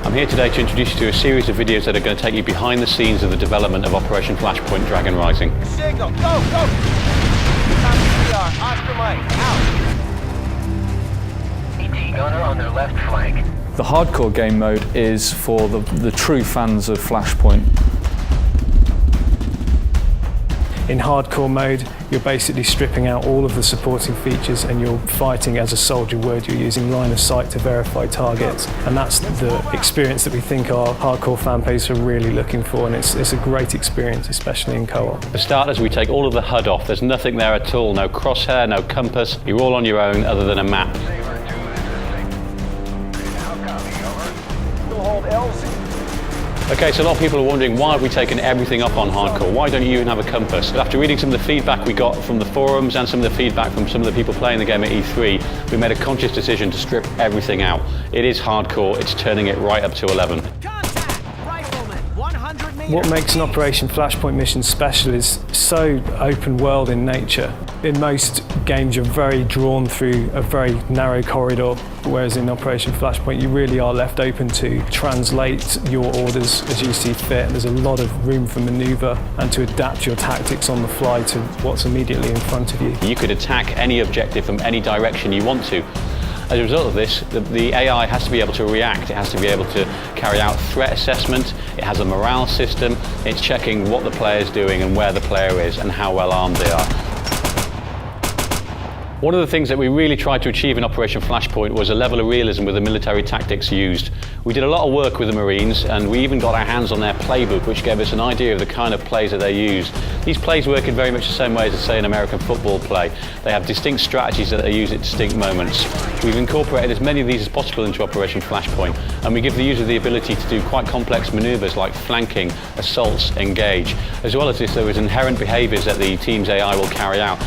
I'm here today to introduce you to a series of videos that are going to take you behind the scenes of the development of Operation Flashpoint Dragon Rising. Signal, go! Oscar Mike, out! ET gunner on their left flank. The hardcore game mode is for the true fans of Flashpoint. In hardcore mode, you're basically stripping out all of the supporting features and you're fighting as a soldier would. You're using line of sight to verify targets, and that's the experience that we think our hardcore fan base are really looking for, and it's a great experience, especially in co-op. For starters, we take all of the HUD off. There's nothing there at all, no crosshair, no compass. You're all on your own other than a map. Okay, so a lot of people are wondering, why have we taken everything up on hardcore? Why don't you even have a compass? But after reading some of the feedback we got from the forums and some of the feedback from some of the people playing the game at E3, we made a conscious decision to strip everything out. It is hardcore, it's turning it right up to 11. What makes an Operation Flashpoint mission special is so open world in nature. In most games you're very drawn through a very narrow corridor, whereas in Operation Flashpoint you really are left open to translate your orders as you see fit. There's a lot of room for manoeuvre and to adapt your tactics on the fly to what's immediately in front of you. You could attack any objective from any direction you want to. As a result of this, the AI has to be able to react, it has to be able to carry out threat assessment, it has a morale system, it's checking what the player is doing and where the player is and how well armed they are. One of the things that we really tried to achieve in Operation Flashpoint was a level of realism with the military tactics used. We did a lot of work with the Marines, and we even got our hands on their playbook, which gave us an idea of the kind of plays that they use. These plays work in very much the same way as, say, an American football play. They have distinct strategies that they use at distinct moments. We've incorporated as many of these as possible into Operation Flashpoint, and we give the user the ability to do quite complex manoeuvres like flanking, assaults, engage. As well as this, there is inherent behaviours that the team's AI will carry out.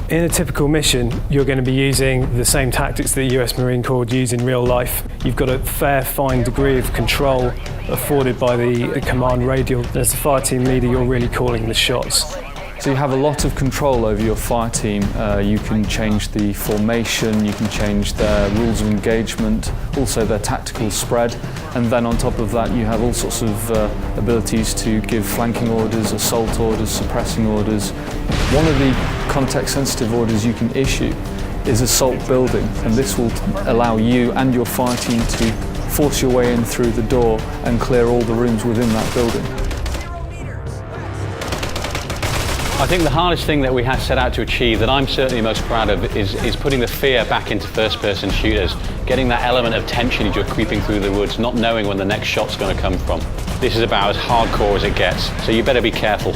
In a typical mission, you're going to be using the same tactics that the US Marine Corps use in real life. You've got a fair, fine degree of control afforded by the command radial. As the fire team leader, you're really calling the shots. So you have a lot of control over your fire team. You can change the formation, you can change their rules of engagement, also their tactical spread, and then on top of that you have all sorts of abilities to give flanking orders, assault orders, suppressing orders. One of the context-sensitive orders you can issue is assault building, and this will allow you and your fire team to force your way in through the door and clear all the rooms within that building. I think the hardest thing that we have set out to achieve, that I'm certainly most proud of, is putting the fear back into first-person shooters, getting that element of tension as you're creeping through the woods, not knowing when the next shot's going to come from. This is about as hardcore as it gets, so you better be careful.